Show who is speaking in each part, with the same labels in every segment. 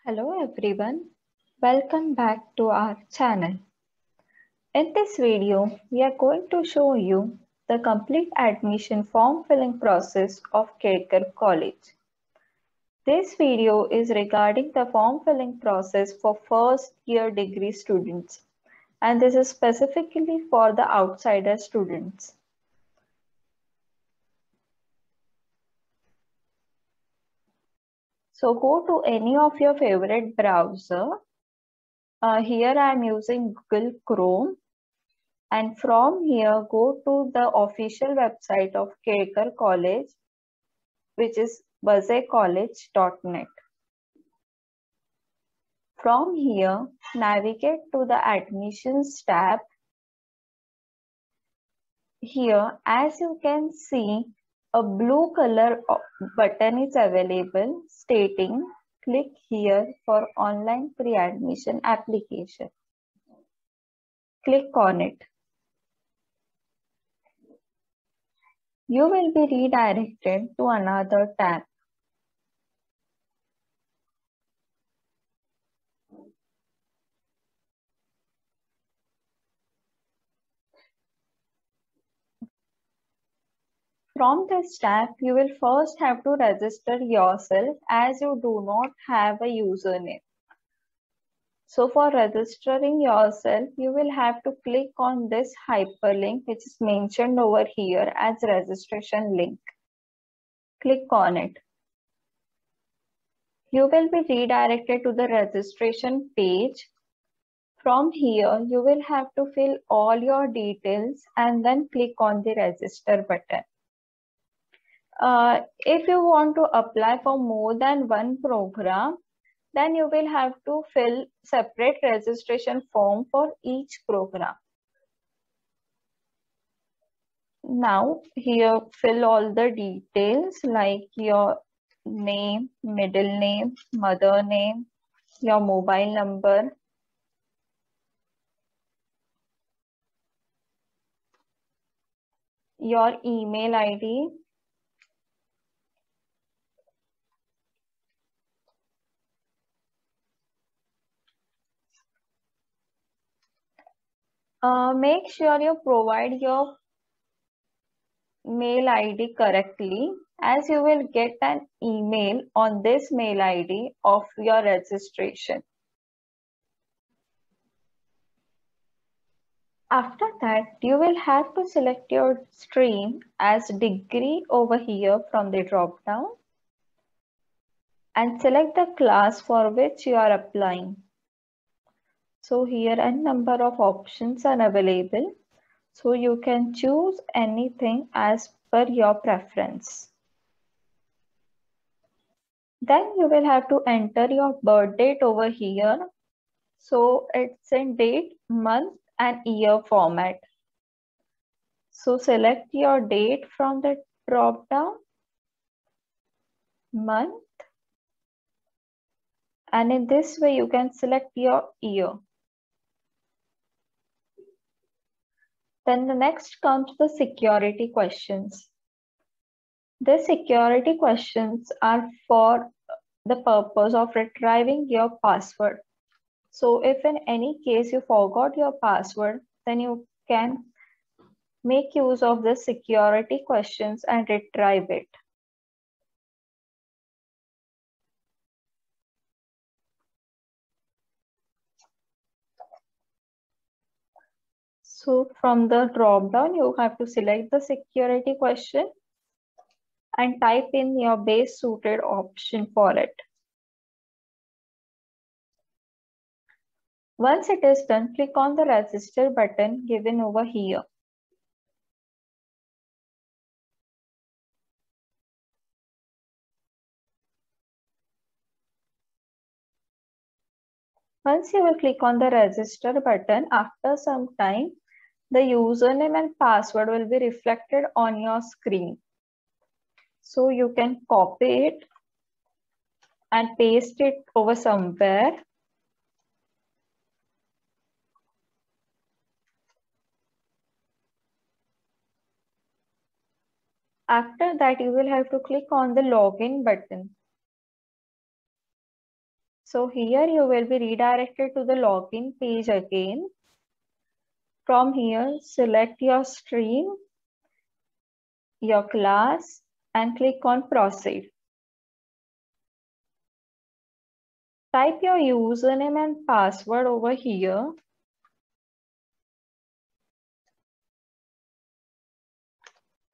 Speaker 1: Hello everyone, welcome back to our channel. In this video, we are going to show you the complete admission form filling process of Kedkar College. This video is regarding the form filling process for first year degree students, and this is specifically for the outsider students. So go to any of your favorite browser. Here I am using Google Chrome. And from here, go to the official website of Kedkar College, which is buzzeycollege.net. From here, navigate to the admissions tab. Here, as you can see, a blue color button is available stating click here for online pre-admission application. Click on it. You will be redirected to another tab. From this tab, you will first have to register yourself as you do not have a username. So for registering yourself, you will have to click on this hyperlink which is mentioned over here as registration link. Click on it. You will be redirected to the registration page. From here, you will have to fill all your details and then click on the register button. If you want to apply for more than one program, then you will have to fill separate registration form for each program. Now here fill all the details like your name, middle name, mother name, your mobile number, your email ID, make sure you provide your mail ID correctly, as you will get an email on this mail ID of your registration. After that, you will have to select your stream as degree over here from the drop down and select the class for which you are applying. So here a number of options are available. So you can choose anything as per your preference. Then you will have to enter your birth date over here. So it's in date, month and year format. So select your date from the drop down, month, and in this way you can select your year. Then the next comes the security questions. The security questions are for the purpose of retrieving your password. So if in any case you forgot your password, then you can make use of the security questions and retrieve it. So from the drop down, you have to select the security question and type in your best suited option for it. Once it is done, click on the register button given over here. Once you will click on the register button, after some time, the username and password will be reflected on your screen. So you can copy it and paste it over somewhere. After that, you will have to click on the login button. So here you will be redirected to the login page again. From here, select your stream, your class, and click on proceed. Type your username and password over here.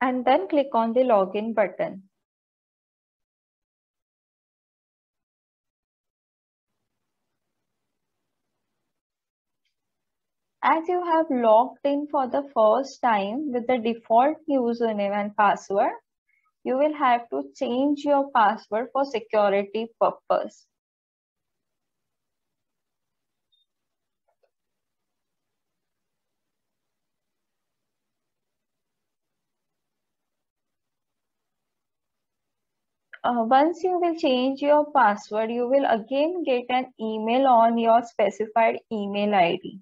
Speaker 1: And then click on the login button. As you have logged in for the first time with the default username and password, you will have to change your password for security purpose. Once you will change your password, you will again get an email on your specified email ID.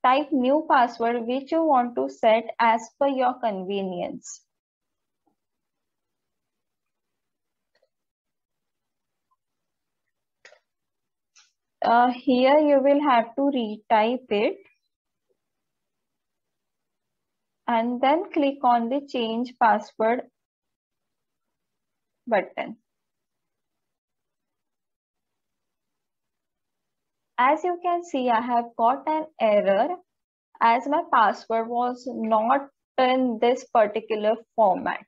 Speaker 1: Type new password which you want to set as per your convenience. Here you will have to retype it and then click on the change password button. As you can see, I have got an error as my password was not in this particular format.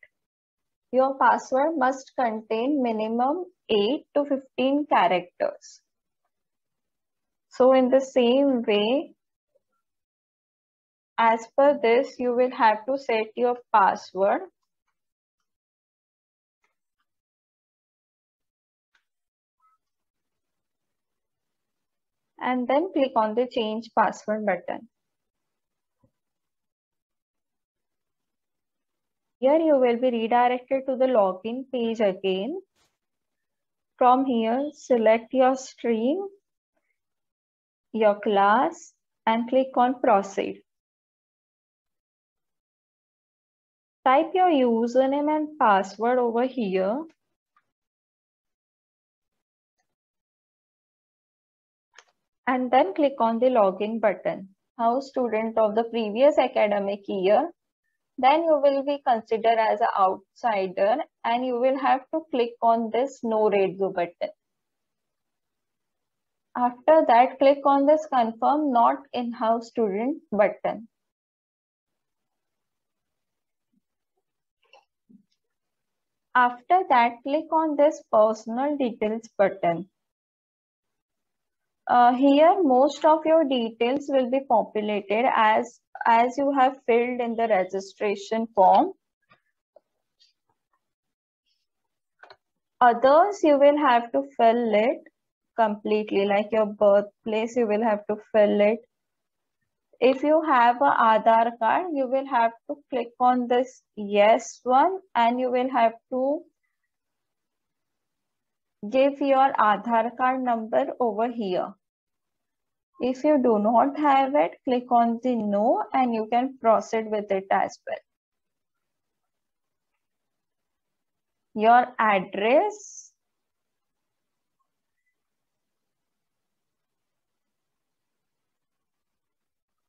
Speaker 1: Your password must contain minimum 8 to 15 characters. So in the same way, as per this, you will have to set your password. And then click on the change password button. Here you will be redirected to the login page again. From here, select your stream, your class, and click on proceed. Type your username and password over here. And then click on the login button. Now, student of the previous academic year, then you will be considered as an outsider and you will have to click on this no red go button. After that, click on this confirm not in-house student button. After that, click on this personal details button. Here, most of your details will be populated as you have filled in the registration form. Others, you will have to fill it completely, like your birthplace, you will have to fill it. If you have an Aadhaar card, you will have to click on this yes one and you will have to give your Aadhaar card number over here. If you do not have it, click on the no and you can proceed with it as well. Your address,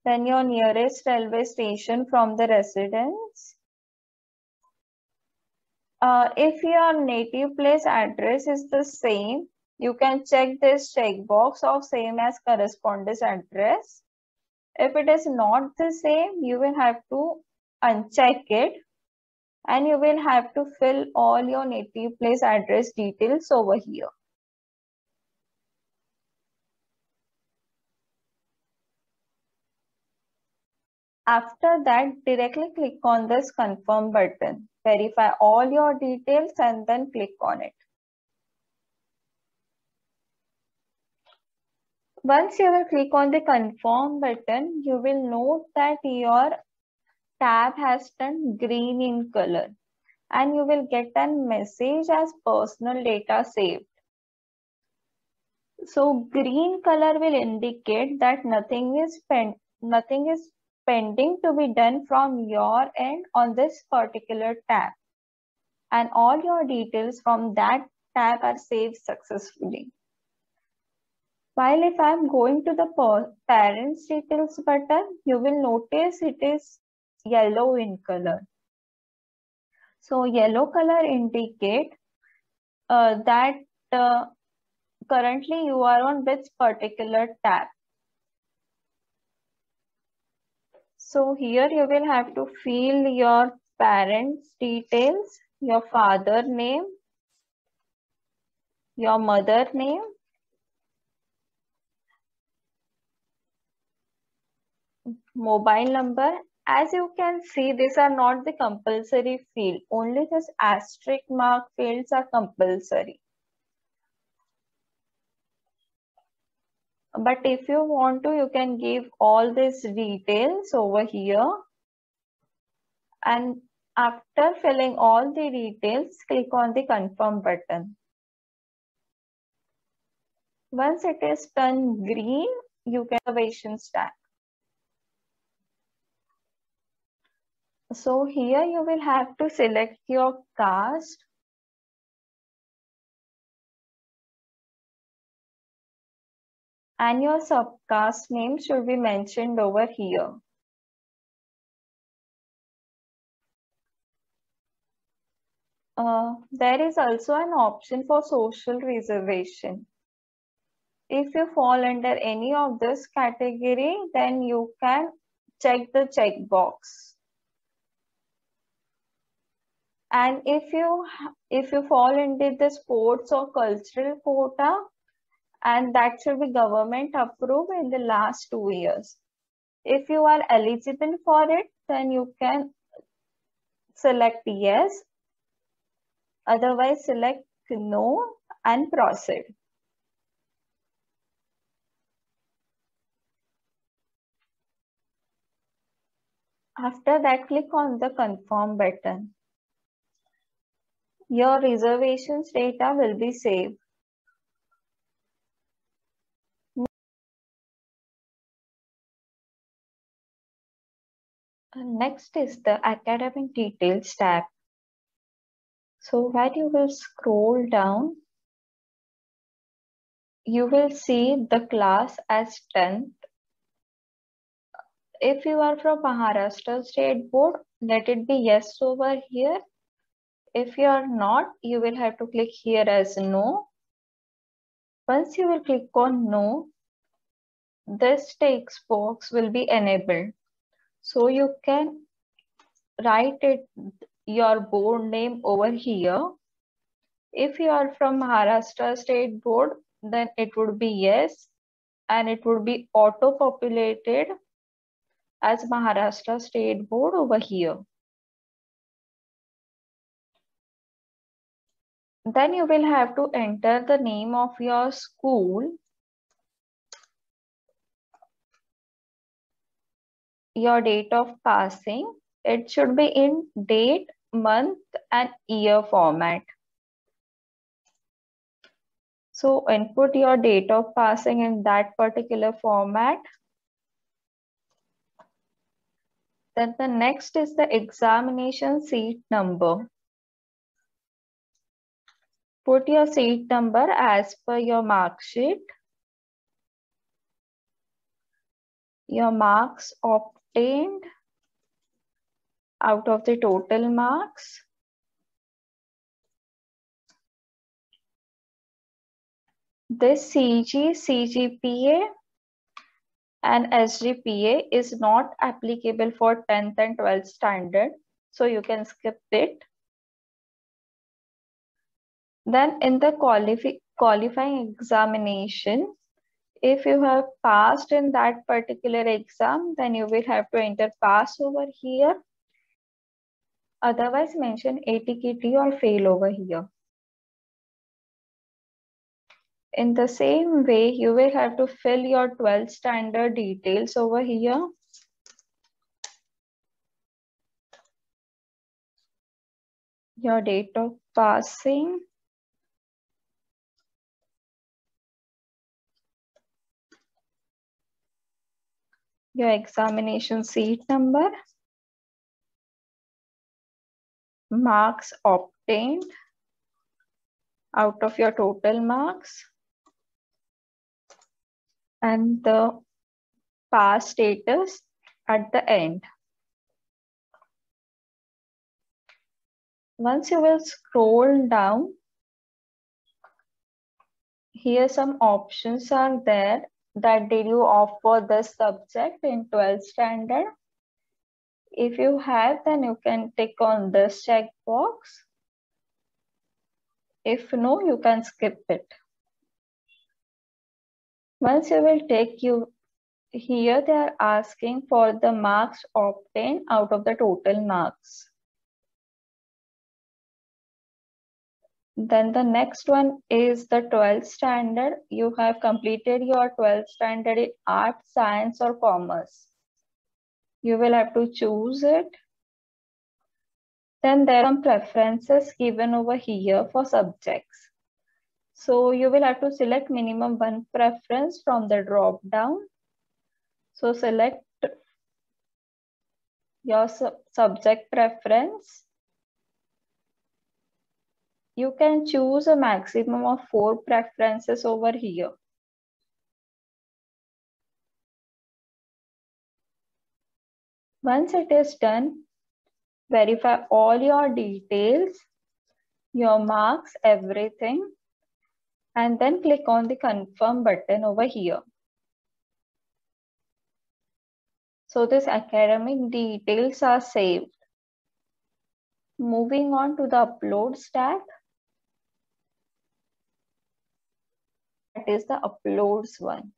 Speaker 1: then your nearest railway station from the residence. If your native place address is the same, you can check this checkbox of same as correspondence address. If it is not the same, you will have to uncheck it and you will have to fill all your native place address details over here. After that, directly click on this confirm button. Verify all your details and then click on it. Once you will click on the confirm button, you will note that your tab has turned green in color and you will get a message as personal data saved. So green color will indicate that nothing is pending to be done from your end on this particular tab. And all your details from that tab are saved successfully. While if I am going to the parents details button, you will notice it is yellow in color. So yellow color indicate that currently you are on which particular tab. So here you will have to fill your parents details, your father name, your mother name, mobile number. As you can see, these are not the compulsory field. Only this asterisk mark fields are compulsory. But if you want to, you can give all these details over here. And after filling all the details, click on the confirm button. Once it is turned green, you can reservation stack. So here you will have to select your caste. And your subcaste name should be mentioned over here. There is also an option for social reservation. If you fall under any of this category, then you can check the checkbox. And if you fall into the sports or cultural quota, and that should be government approved in the last 2 years. If you are eligible for it, then you can select yes. Otherwise, select no and proceed. After that, click on the confirm button. Your reservations data will be saved. Next is the academic details tab. So where you will scroll down, you will see the class as 10th. If you are from Maharashtra State Board, let it be yes over here. If you are not, you will have to click here as no. Once you will click on no, this text box will be enabled. So you can write your board name over here. If you are from Maharashtra State Board, then it would be yes, and it would be auto-populated as Maharashtra State Board over here. Then you will have to enter the name of your school, your date of passing. It should be in date, month, and year format. So input your date of passing in that particular format. Then the next is the examination seat number. Put your seat number as per your mark sheet. Your marks obtained out of the total marks. This CG, CGPA and SGPA is not applicable for 10th and 12th standard, so you can skip it. Then in the qualifying examination, if you have passed in that particular exam, then you will have to enter pass over here. Otherwise, mention ATKT or fail over here. In the same way, you will have to fill your 12th standard details over here. Your date of passing. Your examination seat number. Marks obtained. out of your total marks and the pass status at the end. Once you will scroll down, here some options are there that did you offer this subject in 12th standard. If you have, then you can tick on this checkbox. If no, you can skip it. Once you will take you here, they are asking for the marks obtained out of the total marks. Then the next one is the 12th standard. You have completed your 12th standard in art, science or commerce. You will have to choose it. Then there are some preferences given over here for subjects. So you will have to select minimum one preference from the drop down. So select your subject preference. You can choose a maximum of 4 preferences over here. Once it is done, verify all your details, your marks, everything, and then click on the confirm button over here. So this academic details are saved. Moving on to the upload tab. That is the uploads one.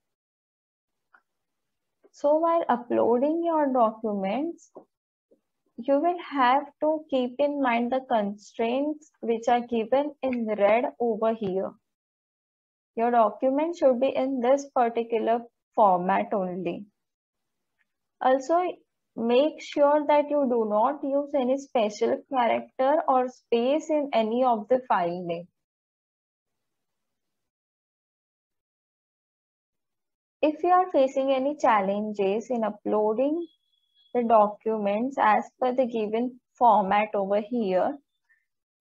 Speaker 1: So while uploading your documents, you will have to keep in mind the constraints which are given in red over here. Your document should be in this particular format only. Also, make sure that you do not use any special character or space in any of the file name. If you are facing any challenges in uploading the documents as per the given format over here,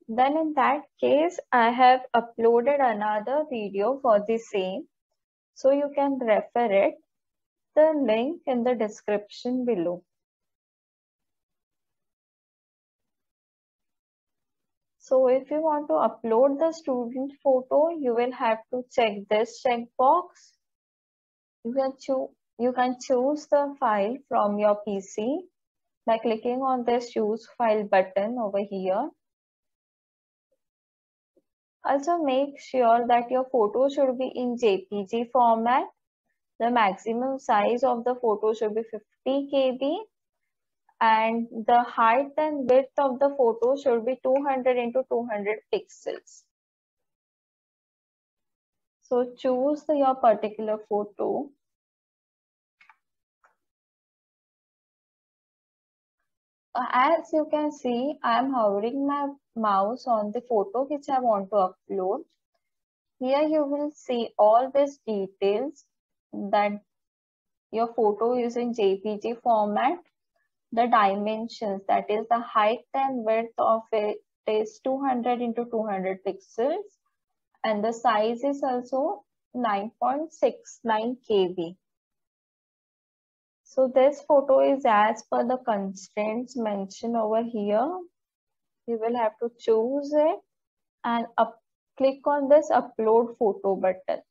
Speaker 1: then in that case, I have uploaded another video for the same. So you can refer it, the link in the description below. So if you want to upload the student photo, you will have to check this checkbox. You can choose the file from your PC by clicking on this choose file button over here. Also make sure that your photo should be in JPG format. The maximum size of the photo should be 50 KB and the height and width of the photo should be 200 into 200 pixels. So choose your particular photo. As you can see, I am hovering my mouse on the photo which I want to upload. Here you will see all these details that your photo is in JPG format. The dimensions, that is the height and width of it is 200 into 200 pixels and the size is also 9.69 KB. So this photo is as per the constraints mentioned over here. You will have to choose it and click on this upload photo button.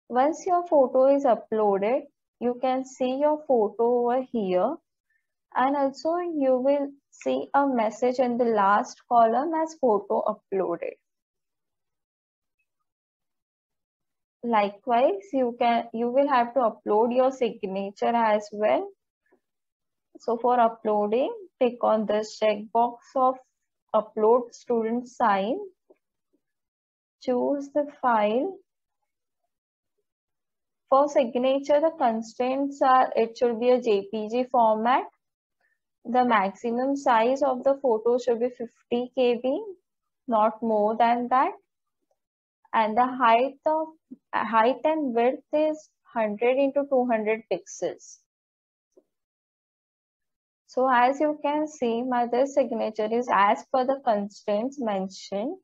Speaker 1: Once your photo is uploaded, you can see your photo over here and also you will see a message in the last column as photo uploaded. Likewise, you will have to upload your signature as well. So for uploading, click on this checkbox of upload student sign. Choose the file. For signature, the constraints are it should be a JPG format. The maximum size of the photo should be 50 KB, not more than that. And the height and width is 100 into 200 pixels. So as you can see, my this signature is as per the constraints mentioned.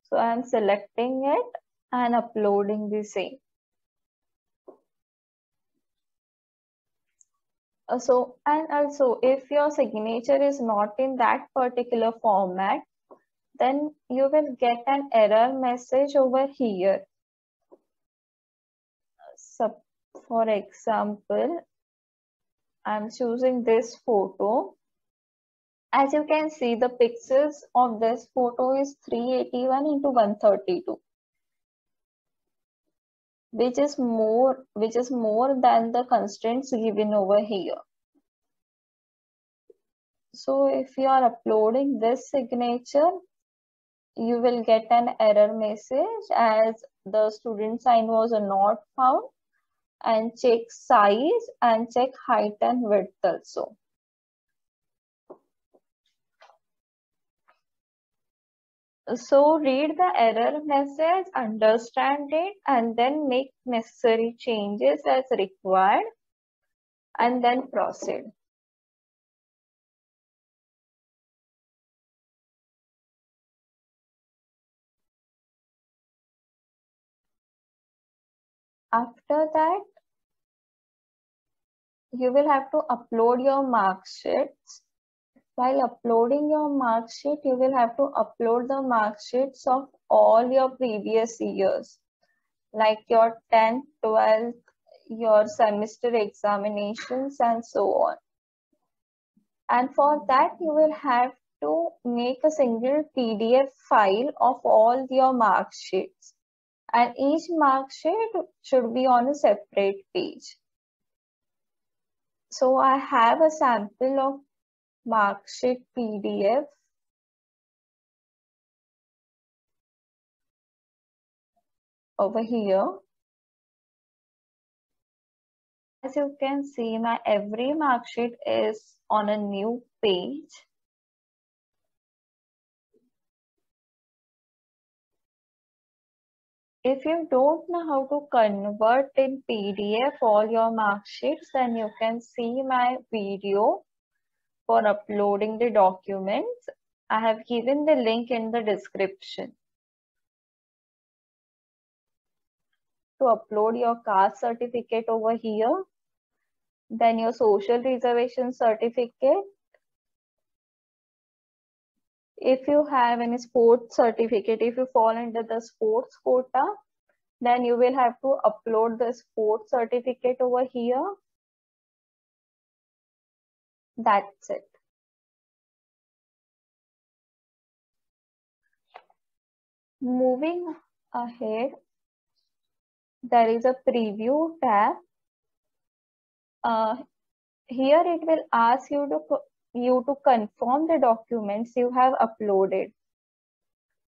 Speaker 1: So I am selecting it and uploading the same. And also if your signature is not in that particular format, then you will get an error message over here. So for example, I'm choosing this photo. As you can see, the pixels of this photo is 381 into 132, which is more than the constraints given over here. So if you are uploading this signature, you will get an error message as the student sign was not found, and check size and check height and width also. So read the error message, understand it, and then make necessary changes as required, and then proceed. After that, you will have to upload your mark sheets. While uploading your mark sheet, you will have to upload the mark sheets of all your previous years, like your 10th, 12th, your semester examinations, and so on. And for that, you will have to make a single PDF file of all your mark sheets. And each mark sheet should be on a separate page. So I have a sample of mark sheet PDF. Over here. As you can see, my every mark sheet is on a new page. If you don't know how to convert in PDF all your mark sheets, then you can see my video for uploading the documents. I have given the link in the description. To upload your caste certificate over here, then your social reservation certificate. If you have any sports certificate, if you fall under the sports quota, then you will have to upload the sports certificate over here. That's it. Moving ahead, there is a preview tab. Here it will ask you to confirm the documents you have uploaded.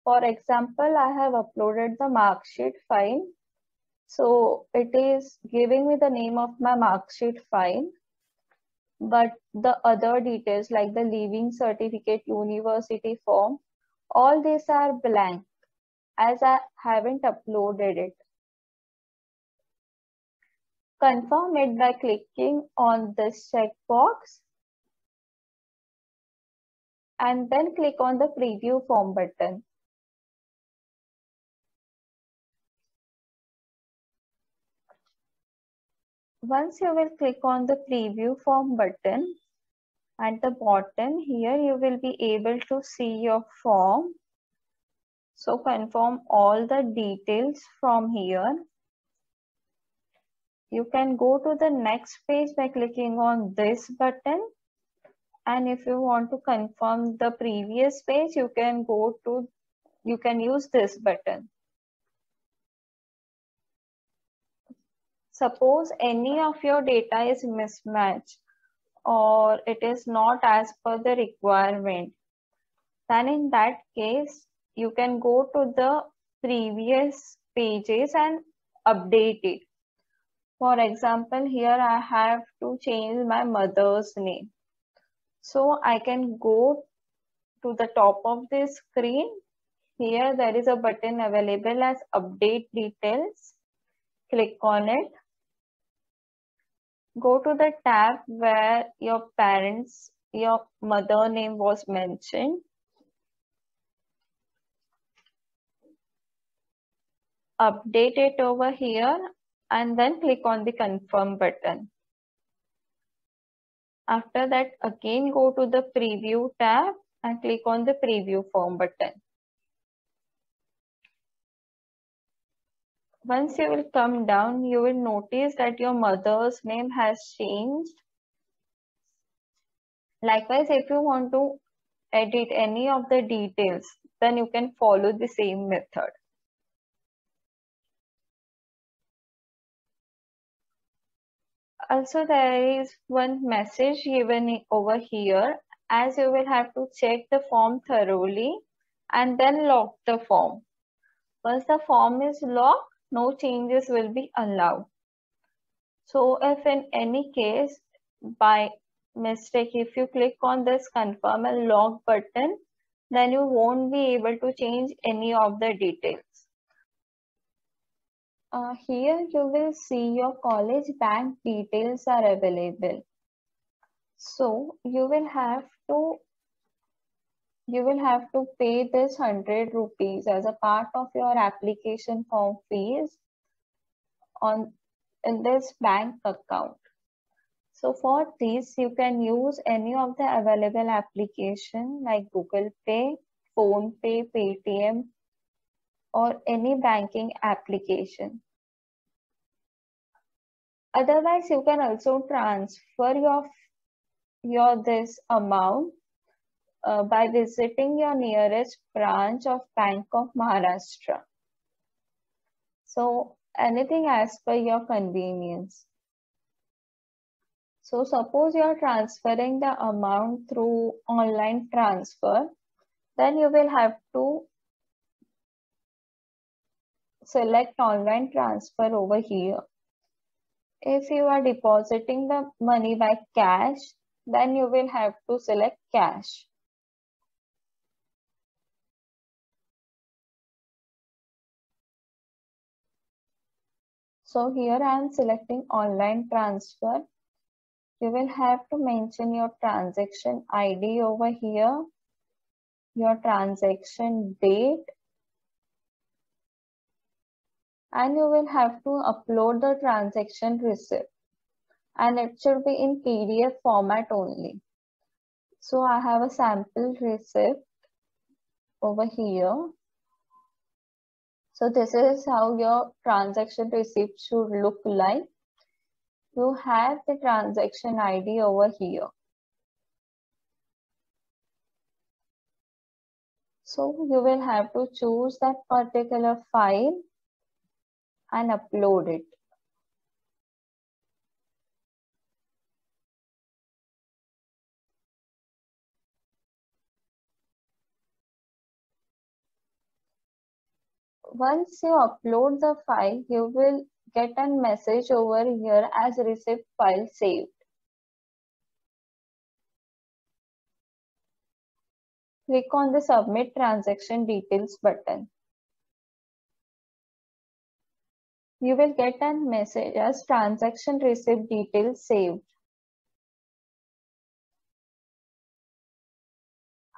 Speaker 1: For example, I have uploaded the mark sheet file. So it is giving me the name of my mark sheet file, but the other details like the leaving certificate, university form, all these are blank as I haven't uploaded it. Confirm it by clicking on this checkbox and then click on the preview form button. Once you will click on the preview form button, at the bottom here you will be able to see your form. So confirm all the details from here. You can go to the next page by clicking on this button. And if you want to confirm the previous page, you can use this button. Suppose any of your data is mismatched or it is not as per the requirement, then in that case, you can go to the previous pages and update it. For example, here I have to change my mother's name. So I can go to the top of the screen. Here there is a button available as update details. Click on it. Go to the tab where your mother name was mentioned. Update it over here and then click on the confirm button. After that, again go to the preview tab and click on the preview form button. Once you will come down, you will notice that your mother's name has changed. Likewise, if you want to edit any of the details, then you can follow the same method. Also, there is one message given over here, as you will have to check the form thoroughly and then lock the form. Once the form is locked, no changes will be allowed. So if in any case, by mistake, if you click on this confirm and lock button, then you won't be able to change any of the details. Here you will see your college bank details are available. So you will have to pay this 100 rupees as a part of your application form fees in this bank account. So for this, you can use any of the available application like Google Pay, PhonePe, Paytm, or any banking application. Otherwise, you can also transfer this amount by visiting your nearest branch of Bank of Maharashtra. So anything as per your convenience. So suppose you are transferring the amount through online transfer, then you will have to select online transfer over here. If you are depositing the money by cash, then you will have to select cash. So here I am selecting online transfer. You will have to mention your transaction ID over here, your transaction date, and you will have to upload the transaction receipt, and it should be in PDF format only. So I have a sample receipt over here. So this is how your transaction receipt should look like. You have the transaction ID over here. So you will have to choose that particular file and upload it. Once you upload the file, you will get a message over here as receipt file saved. Click on the Submit Transaction Details button. You will get a message as Transaction Receipt Details saved.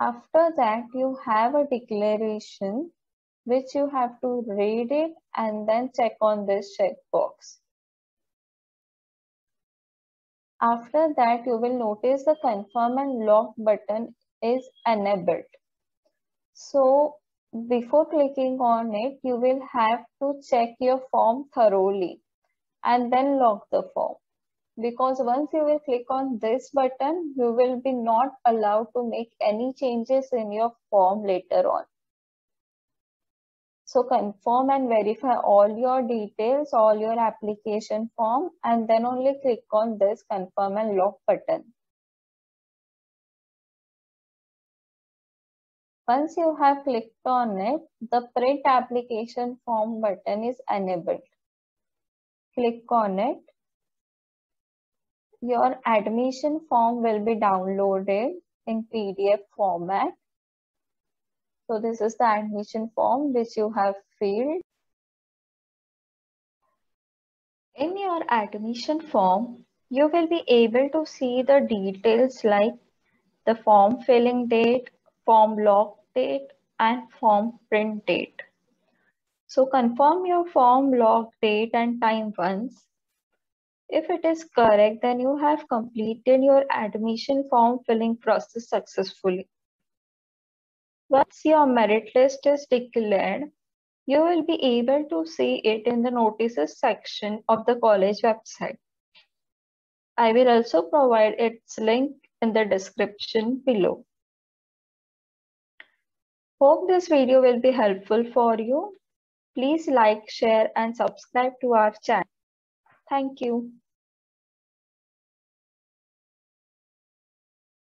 Speaker 1: After that, you have a declaration which you have to read it and then check on this checkbox. After that, you will notice the confirm and lock button is enabled. So before clicking on it, you will have to check your form thoroughly and then lock the form. Because once you will click on this button, you will be not allowed to make any changes in your form later on. So confirm and verify all your details, all your application form, and then only click on this confirm and lock button. Once you have clicked on it, the print application form button is enabled. Click on it. Your admission form will be downloaded in PDF format. So this is the admission form which you have filled. In your admission form, You will be able to see the details like the form filling date, form lock date, and form print date. So confirm your form lock date and time once. If it is correct, then you have completed your admission form filling process successfully. Once your merit list is declared, you will be able to see it in the notices section of the college website. I will also provide its link in the description below. Hope this video will be helpful for you. Please like, share, and subscribe to our channel. Thank you.